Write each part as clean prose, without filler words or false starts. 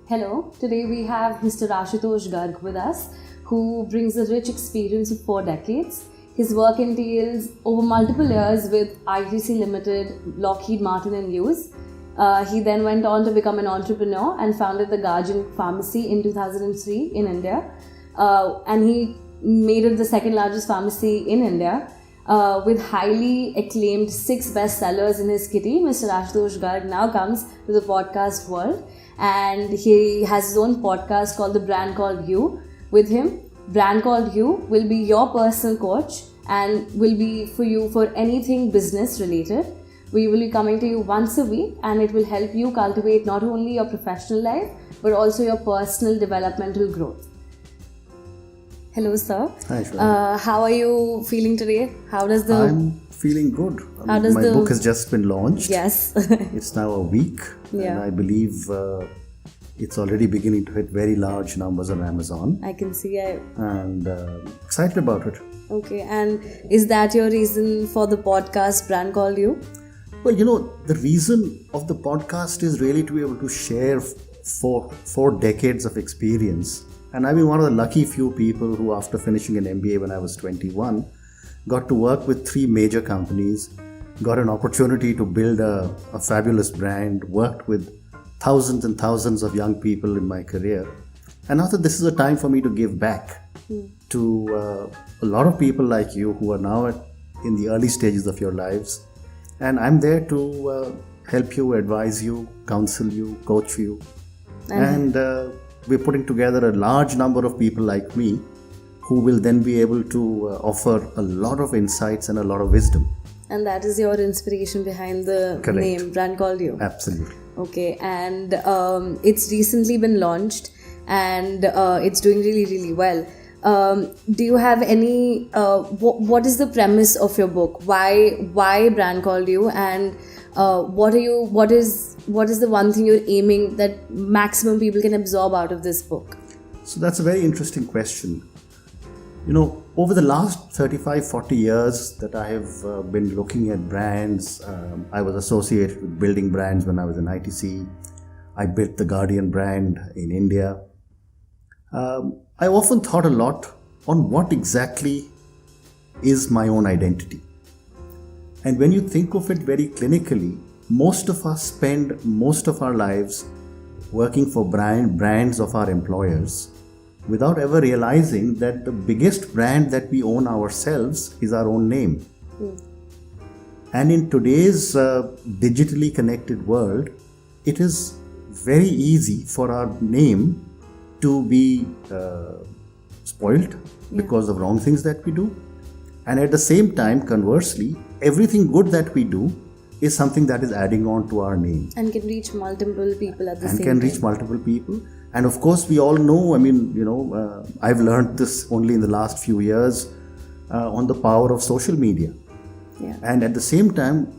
Hello, today we have Mr. Ashutosh Garg with us, who brings a rich experience of 4 decades. His work entails over multiple years with ITC Limited, Lockheed Martin and Hughes. He then went on to become an entrepreneur and founded the Guardian Pharmacy in 2003 in India. And he made it the second largest pharmacy in India. With highly acclaimed 6 bestsellers in his kitty, Mr. Ashutosh Garg now comes to the podcast world, and he has his own podcast called The Brand Called You. With him, Brand Called You will be your personal coach and will be for you for anything business related. We will be coming to you once a week, and it will help you cultivate not only your professional life but also your personal developmental growth. Hello, sir. Hi, Shweta. How are you feeling today? I'm feeling good. My book has just been launched. Yes. It's now a week. Yeah. And I believe it's already beginning to hit very large numbers on Amazon. I can see. And excited about it. Okay. And is that your reason for the podcast Brand Called You? Well, the reason of the podcast is really to be able to share four decades of experience. And I've been one of the lucky few people who, after finishing an MBA when I was 21, got to work with 3 major companies, got an opportunity to build a fabulous brand, worked with thousands and thousands of young people in my career. And I thought this is a time for me to give back to a lot of people like you who are now in the early stages of your lives. And I'm there to help you, advise you, counsel you, coach you. And we're putting together a large number of people like me who will then be able to offer a lot of insights and a lot of wisdom. And that is your inspiration behind the Correct. name Brand Called You. Absolutely. Okay, and it's recently been launched, and it's doing really, really well. Do you have any? What is the premise of your book? Why Brand Called You? And what is the one thing you're aiming that maximum people can absorb out of this book? So that's a very interesting question. Over the last 35-40 years that I have been looking at brands, I was associated with building brands when I was in ITC. I built the Guardian brand in India. I often thought a lot on what exactly is my own identity. And when you think of it very clinically, most of us spend most of our lives working for brands of our employers without ever realizing that the biggest brand that we own ourselves is our own name. And in today's digitally connected world, it is very easy for our name to be spoiled because of wrong things that we do. And at the same time, conversely, everything good that we do is something that is adding on to our name. And can reach multiple people at the same And time. can reach multiple people. And of course, we all know, I've learned this only in the last few years on the power of social media. Yeah. And at the same time,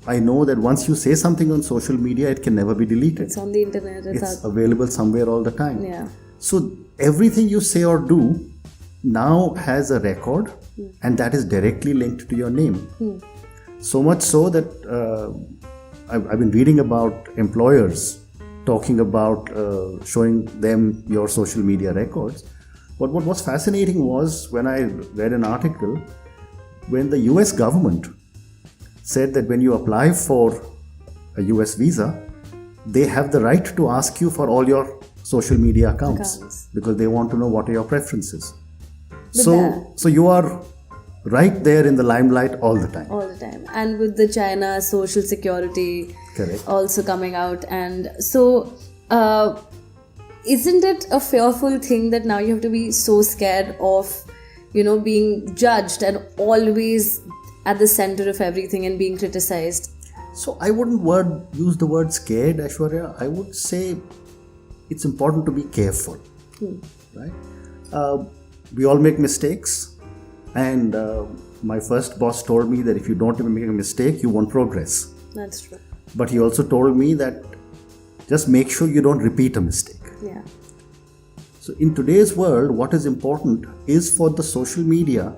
I know that once you say something on social media, it can never be deleted. It's on the internet. It's available somewhere all the time. Yeah. So everything you say or do now has a record, and that is directly linked to your name. So much so that I've been reading about employers talking about showing them your social media records. But what was fascinating was when I read an article when the US government said that when you apply for a US visa, they have the right to ask you for all your social media accounts. Because they want to know what are your preferences. So you are right there in the limelight all the time. All the time. And with the China social security Correct. also coming out. And so isn't it a fearful thing that now you have to be so scared of, being judged and always at the center of everything and being criticized? So I wouldn't use the word scared, Aishwarya. I would say it's important to be careful. Right? We all make mistakes. And my first boss told me that if you don't even make a mistake, you won't progress. That's true. But he also told me that just make sure you don't repeat a mistake. Yeah. So in today's world, what is important is for the social media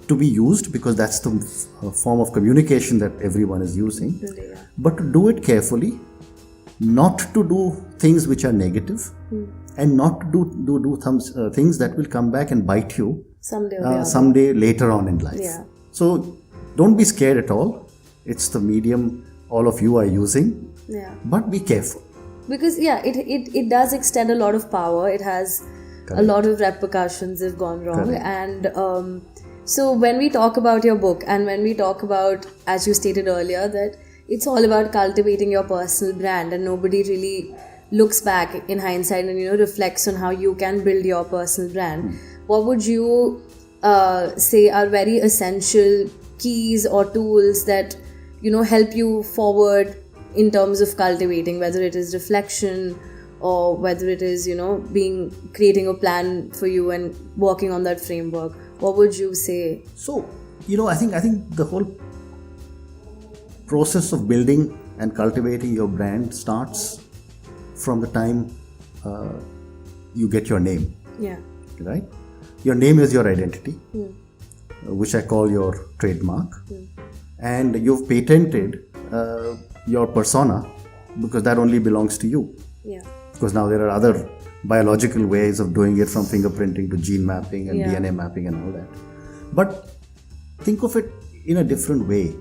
to be used, because that's the form of communication that everyone is using. Yeah. But to do it carefully not to do things which are negative, and not to do things that will come back and bite you someday later on in life. Yeah. So don't be scared at all. It's the medium all of you are using, Yeah. but be careful. Because it does extend a lot of power. It has a lot of repercussions if gone wrong. Correct. And so when we talk about your book, and when we talk about, as you stated earlier, that it's all about cultivating your personal brand, and nobody really looks back in hindsight and reflects on how you can build your personal brand. What would you say are very essential keys or tools that help you forward in terms of cultivating, whether it is reflection or whether it is creating a plan for you and working on that framework? What would you say? So I think the whole process of building and cultivating your brand starts from the time you get your name. Yeah. Right? Your name is your identity, which I call your trademark, and you've patented your persona because that only belongs to you. Yeah. Because now there are other biological ways of doing it, from fingerprinting to gene mapping and Yeah. DNA mapping and all that. But think of it in a different way.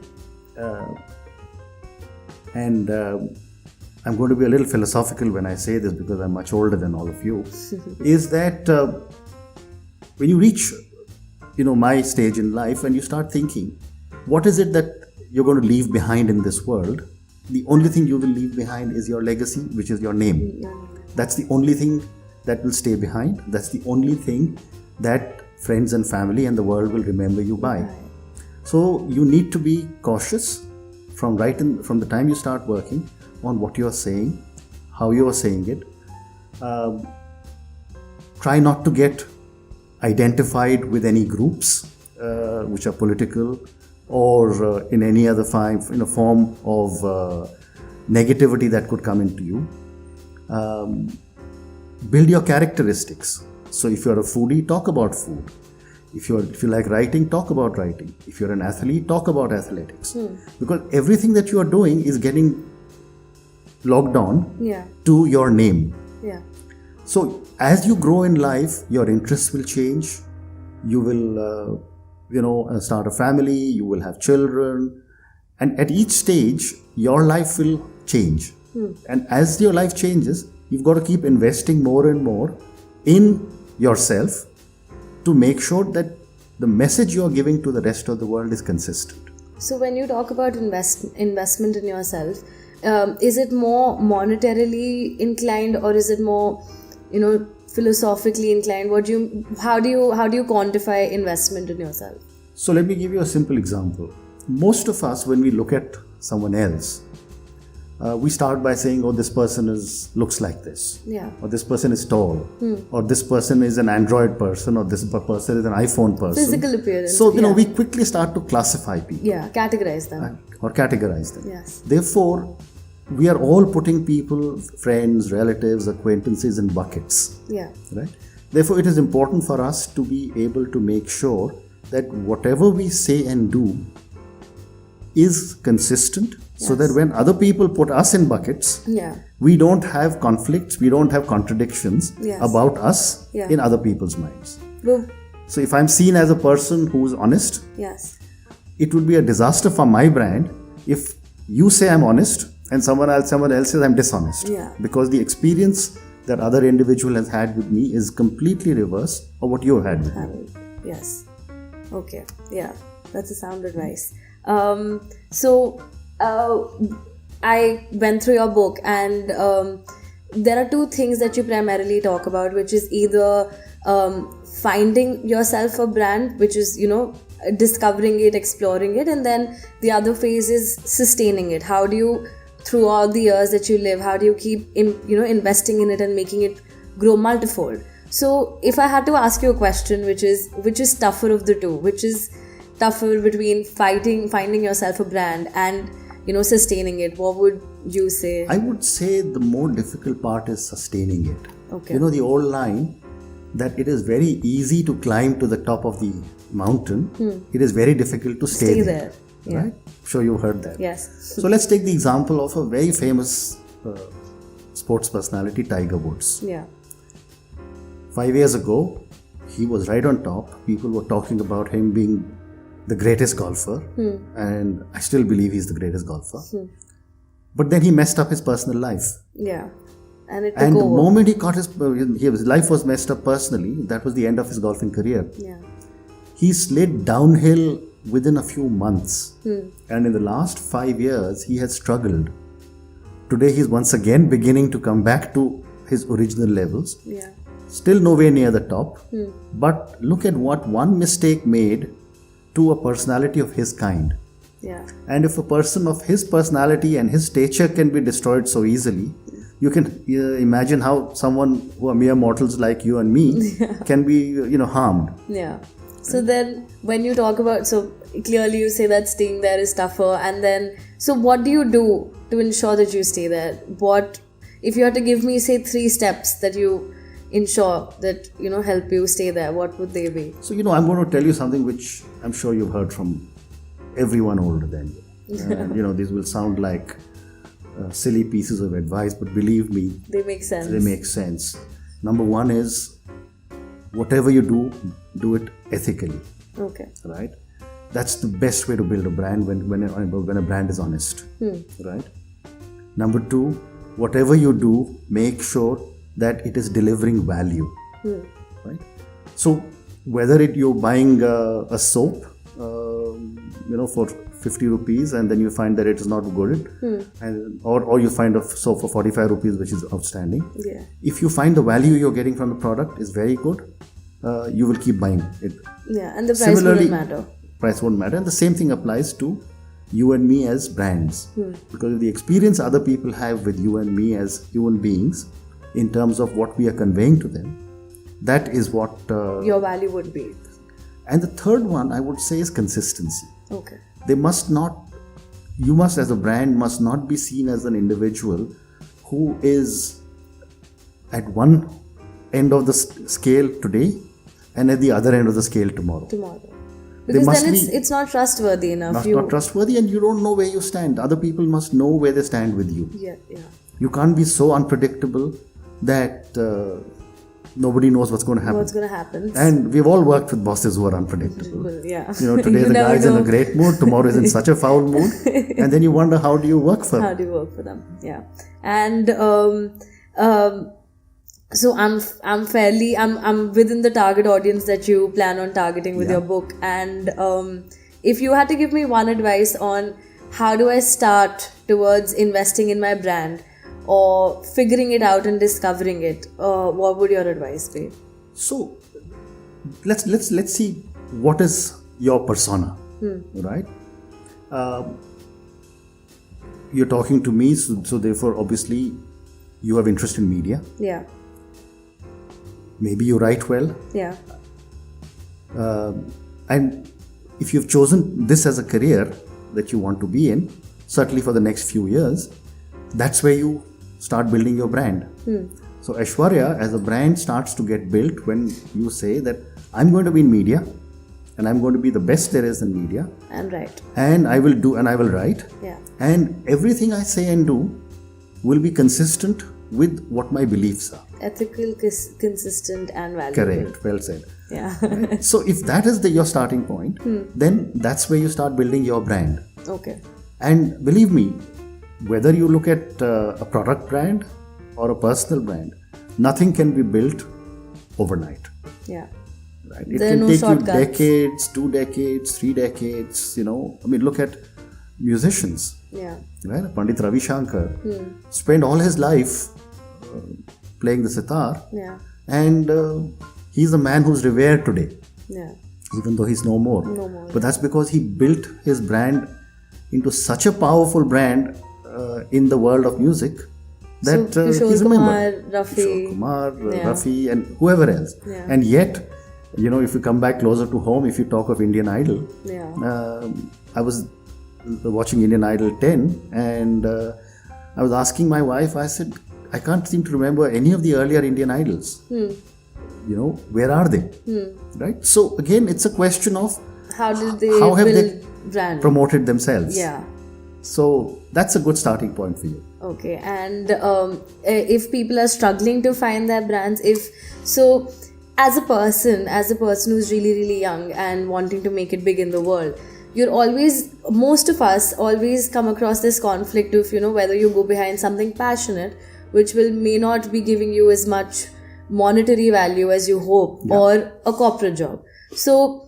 And I'm going to be a little philosophical when I say this because I'm much older than all of you, is that when you reach my stage in life and you start thinking, what is it that you're going to leave behind in this world? The only thing you will leave behind is your legacy, which is your name. That's the only thing that will stay behind. That's the only thing that friends and family and the world will remember you by. Right. So you need to be cautious from the time you start working on what you are saying, how you are saying it. Try not to get identified with any groups which are political or in any other form of negativity that could come into you. Build your characteristics. So if you're a foodie, talk about food. If you like writing, talk about writing. If you're an athlete, talk about athletics. Because everything that you are doing is getting logged on to your name. Yeah. So as you grow in life, your interests will change. You will, start a family. You will have children, and at each stage, your life will change. And as your life changes, you've got to keep investing more and more in yourself to make sure that the message you are giving to the rest of the world is consistent. So when you talk about investment in yourself, is it more monetarily inclined, or is it more philosophically inclined? How do you quantify investment in yourself? So let me give you a simple example. Most of us, when we look at someone else, we start by saying, oh, this person looks like this. Yeah. Or this person is tall. Or this person is an Android person, or this person is an iPhone person. Physical appearance. So, we quickly start to classify people. Yeah, categorize them. Or categorize them. Yes. Therefore, we are all putting people, friends, relatives, acquaintances in buckets. Yeah. Right? Therefore, it is important for us to be able to make sure that whatever we say and do is consistent, so that when other people put us in buckets, we don't have conflicts, we don't have contradictions about us in other people's minds. So if I'm seen as a person who's honest, it would be a disaster for my brand if you say I'm honest and someone else says I'm dishonest. Because the experience that other individual has had with me is completely reverse of what you had with me. Yes. Okay. Yeah. That's a sound advice. So I went through your book, and there are two things that you primarily talk about, which is either finding yourself a brand, which is discovering it, exploring it, and then the other phase is sustaining it. How do you, throughout the years that you live, how do you keep investing in it and making it grow multifold? So if I had to ask you a question, which is tougher of the two, which is tougher between finding yourself a brand and sustaining it, what would you say? I would say the more difficult part is sustaining it. Okay. The old line that it is very easy to climb to the top of the mountain. It is very difficult to stay there. Yeah. Right? I'm sure you heard that. Yes. So let's take the example of a very famous sports personality Tiger Woods. Yeah. 5 years ago, he was right on top. People were talking about him being the greatest golfer, and I still believe he's the greatest golfer. But then he messed up his personal life. Yeah. And it And took the over. moment he caught his life was messed up personally, that was the end of his golfing career. Yeah. He slid downhill within a few months. And in the last 5 years, he has struggled. Today, he's once again beginning to come back to his original levels. Yeah. Still nowhere near the top. But look at what one mistake made to a personality of his kind. Yeah. And if a person of his personality and his stature can be destroyed so easily, you can imagine how someone who are mere mortals like you and me can be, harmed. Yeah. So then when you talk about, so clearly you say that staying there is tougher, and then, so what do you do to ensure that you stay there? What, if you had to give me, say, 3 steps that you ensure that, help you stay there, what would they be? So, I'm going to tell you something which I'm sure you've heard from everyone older than you. And, these will sound like silly pieces of advice, but believe me, They make sense. they make sense. Number 1 is, whatever you do it ethically, Okay. right? That's the best way to build a brand when a brand is honest, right? Number 2, whatever you do, make sure that it is delivering value, right? So whether you're buying a soap, for 50 rupees and then you find that it is not good, and or you find a soap for 45 rupees which is outstanding. Yeah. If you find the value you're getting from the product is very good, you will keep buying it. Yeah. And the price wouldn't matter. Price won't matter. And the same thing applies to you and me as brands. Because the experience other people have with you and me as human beings in terms of what we are conveying to them, that is what... your value would be. And the third one I would say is consistency. Okay. You must as a brand must not be seen as an individual who is at one end of the scale today and at the other end of the scale tomorrow. Because must then be- it's not trustworthy enough. Not trustworthy, and you don't know where you stand. Other people must know where they stand with you. Yeah. You can't be so unpredictable that nobody knows what's going to happen. What's going to happen? And we've all worked with bosses who are unpredictable. Yeah. Today You the never guy's in know. a great mood, tomorrow is in such a foul mood, and then you wonder how do you work for How him? do you work for them? Yeah. And so I'm within the target audience that you plan on targeting with your book. And if you had to give me one advice on how do I start towards investing in my brand or figuring it out and discovering it, what would your advice be? So let's see what is your persona, right? You're talking to me, so therefore obviously you have interest in media. Yeah. Maybe you write well, Yeah. and if you've chosen this as a career that you want to be in, certainly for the next few years, that's where you start building your brand. So Aishwarya as a brand starts to get built when you say that I'm going to be in media and I'm going to be the best there is in media, And right. and I will write, Yeah. and everything I say and do will be consistent with what my beliefs are. Ethical, consistent, and valuable. Correct, well said. Yeah. So if that is your starting point, then that's where you start building your brand. Okay. And believe me, whether you look at a product brand or a personal brand, nothing can be built overnight. Yeah. Right? It There are can no take shortcuts. you decades, 2 decades, 3 decades. Look at musicians. Yeah. Right? Pandit Ravi Shankar spent all his life playing the sitar, Yeah. and he's a man who's revered today, Yeah. even though he's no more. No more. But that's because he built his brand into such a powerful brand in the world of music that So, Kishore he's Kumar, remembered. Rafi. Kishore Kumar, Yeah. Rafi, and whoever else. Yeah. And yet, if you come back closer to home, if you talk of Indian Idol, Yeah. I was watching Indian Idol 10, and I was asking my wife, I said, I can't seem to remember any of the earlier Indian Idols. Where are they? Right? So again, it's a question of How did they how have build they brand? promoted themselves. Yeah. So that's a good starting point for you. Okay, and if people are struggling to find their brands, if so, as a person who's really, really young and wanting to make it big in the world, most of us always come across this conflict of, whether you go behind something passionate, which may not be giving you as much monetary value as you hope, or a corporate job. So,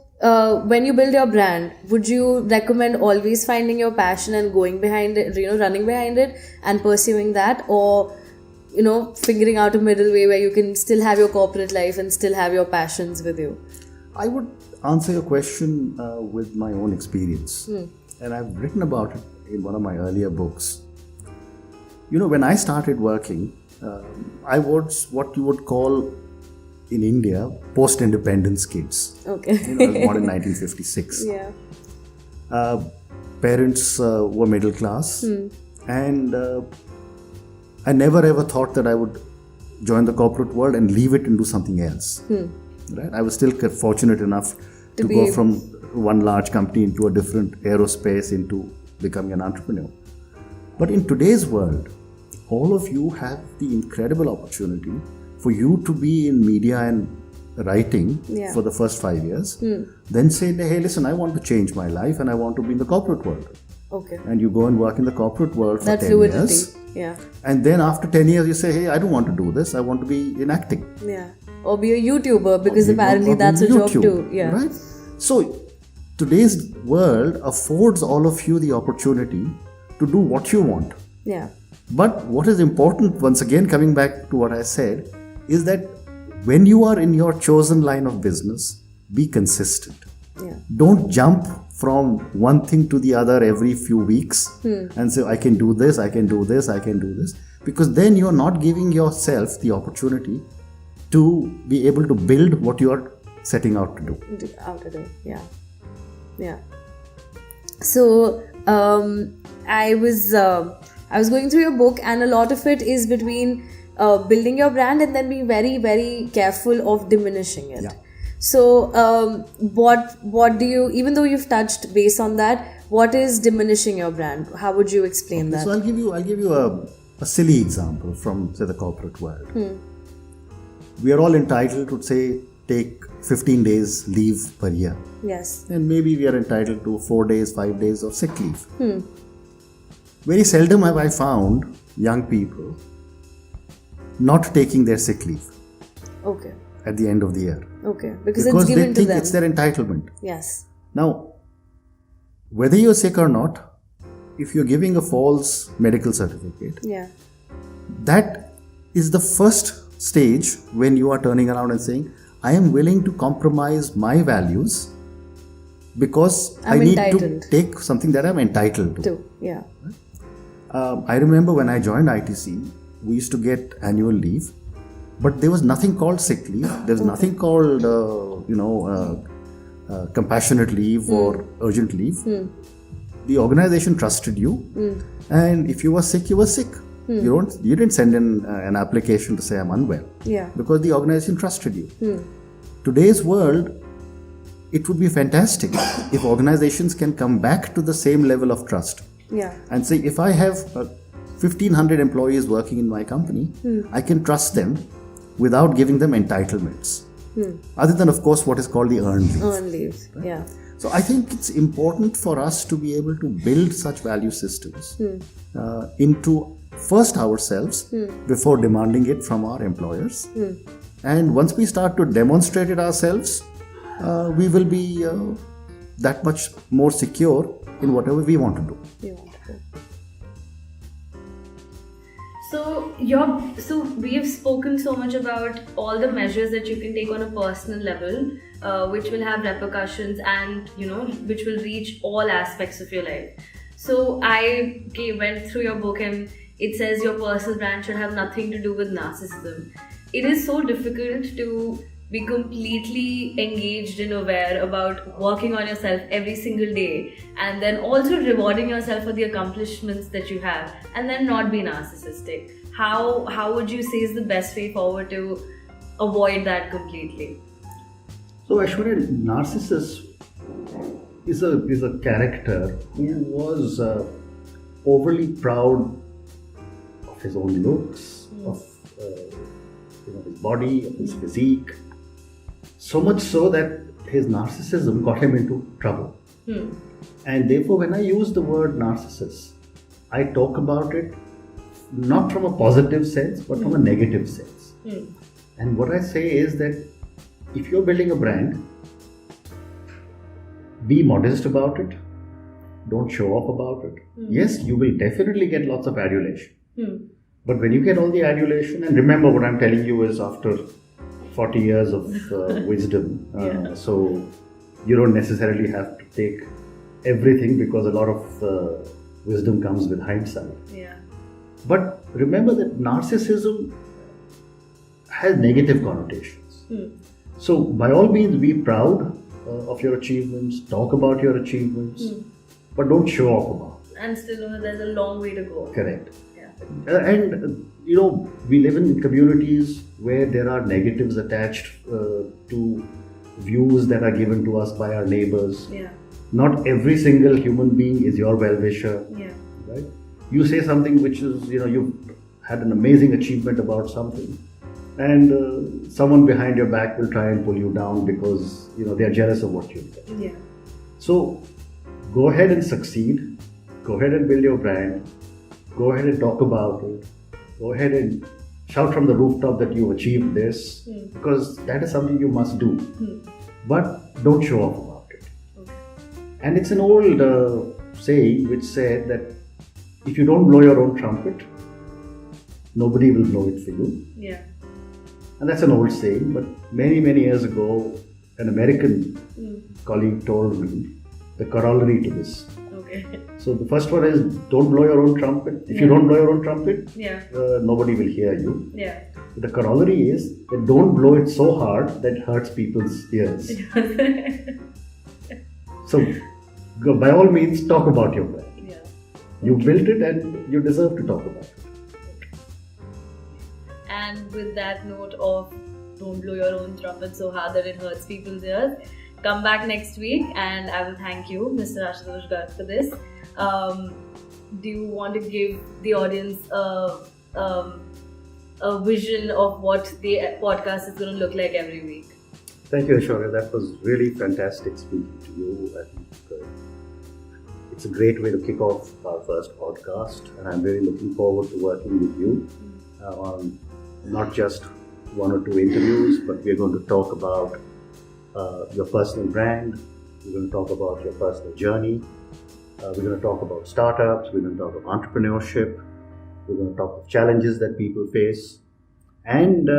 when you build your brand, would you recommend always finding your passion and going behind it, running behind it and pursuing that, or figuring out a middle way where you can still have your corporate life and still have your passions with you? I would answer your question with my own experience, and I've written about it in one of my earlier books. When I started working, I was what you would call in India post-independence kids. Okay. I was born in 1956. Yeah. Parents were middle class, and I never ever thought that I would join the corporate world and leave it and do something else. Right? I was still fortunate enough to go from one large company into a different aerospace, into becoming an entrepreneur. But in today's world, all of you have the incredible opportunity for you to be in media and writing for the first 5 years, then say, hey, listen, I want to change my life and I want to be in the corporate world. Okay. And you go and work in the corporate world for that 10 fluidity. years. Yeah. And then after 10 years, you say, hey, I don't want to do this. I want to be in acting. Yeah. Or be a YouTuber, because apparently that's a job too. Yeah. Right? So today's world affords all of you the opportunity to do what you want. Yeah. But what is important, once again coming back to what I said, is that when you are in your chosen line of business, be consistent. Yeah. Don't jump from one thing to the other every few weeks and say, I can do this, I can do this, I can do this. Because then you're not giving yourself the opportunity to be able to build what you are setting out to do. Yeah. Yeah. So, I was going through your book, and a lot of it is between building your brand and then being very, very careful of diminishing it. Yeah. So, what do you, even though you've touched base on that, what is diminishing your brand? How would you explain that? So I'll give you a silly example from, say, the corporate world. We are all entitled to, say, take 15 days leave per year. Yes. And maybe we are entitled to 4 days, 5 days of sick leave. Very seldom have I found young people not taking their sick leave. Okay. At the end of the year. Okay. Because it's given to them. They think it's their entitlement. Yes. Now, whether you're sick or not, if you're giving a false medical certificate, that is the first stage when you are turning around and saying, I am willing to compromise my values because I need to take something that I'm entitled to. Yeah. I remember when I joined ITC, we used to get annual leave, but there was nothing called sick leave. There was nothing called, compassionate leave or urgent leave. The organization trusted you, and if you were sick, you were sick. You didn't send in an application to say I'm unwell. Yeah. Because the organization trusted you. Today's world, it would be fantastic if organizations can come back to the same level of trust. Yeah. And say, if I have 1,500 employees working in my company, I can trust them without giving them entitlements. Other than, of course, what is called the earned leave. Earned leave, right? Yeah. So I think it's important for us to be able to build such value systems into first ourselves before demanding it from our employers. And once we start to demonstrate it ourselves, we will be that much more secure in whatever we want to do. So we have spoken so much about all the measures that you can take on a personal level, which will have repercussions and which will reach all aspects of your life. So I went through your book and it says your personal brand should have nothing to do with narcissism. It is so difficult to be completely engaged and aware about working on yourself every single day and then also rewarding yourself for the accomplishments that you have and then not be narcissistic. How would you say is the best way forward to avoid that completely? So Aishwarya, Narcissus is a character who was overly proud of his own looks, of his body, of his physique. So much so that his narcissism got him into trouble. And therefore, when I use the word narcissist, I talk about it not from a positive sense, but from a negative sense. And what I say is that if you're building a brand, be modest about it. Don't show off about it. Yes, you will definitely get lots of adulation. But when you get all the adulation, and remember what I'm telling you is after 40 years of wisdom, so you don't necessarily have to take everything because a lot of wisdom comes with hindsight. But remember that narcissism has negative connotations. So by all means, be proud of your achievements, talk about your achievements, but don't show off about it. And still know that there's a long way to go. Correct. And we live in communities where there are negatives attached to views that are given to us by our neighbors. Not every single human being is your well-wisher. Right? You say something which is, you've had an amazing achievement about something, and someone behind your back will try and pull you down because they are jealous of what you've done. So go ahead and succeed. Go ahead and build your brand. Go ahead and talk about it. Go ahead and shout from the rooftop that you achieved this, because that is something you must do. But don't show off about it. And it's an old saying which said that if you don't blow your own trumpet, nobody will blow it for you. And that's an old saying, but many, many years ago, an American colleague told me the corollary to this. So the first one is don't blow your own trumpet. If you don't blow your own trumpet, nobody will hear you. The corollary is that don't blow it so hard that hurts people's ears. So by all means, talk about your brand. You built it and you deserve to talk about it. And with that note of don't blow your own trumpet so hard that it hurts people's ears, come back next week and I will thank you, Mr. Ashutosh Garg, for this. Do you want to give the audience a vision of what the podcast is going to look like every week? Thank you, Aishwarya. That was really fantastic speaking to you. I think it's a great way to kick off our first podcast, and I'm really looking forward to working with you on not just one or two interviews, but we're going to talk about your personal brand. We're going to talk about your personal journey. We're going to talk about startups. We're going to talk about entrepreneurship. We're going to talk of challenges that people face. And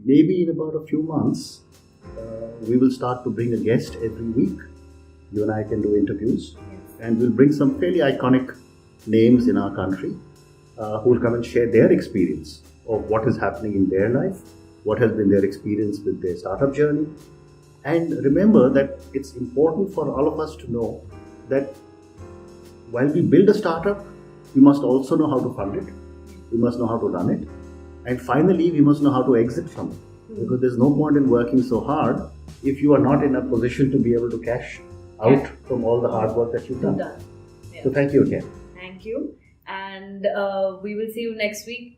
maybe in about a few months, we will start to bring a guest every week. You and I can do interviews. And we'll bring some fairly iconic names in our country who will come and share their experience of what is happening in their life, what has been their experience with their startup journey. And remember that it's important for all of us to know that while we build a startup, we must also know how to fund it, we must know how to run it, and finally we must know how to exit from it. Because there's no point in working so hard if you are not in a position to be able to cash out from all the hard work that you've done. So thank you again. Thank you. And we will see you next week.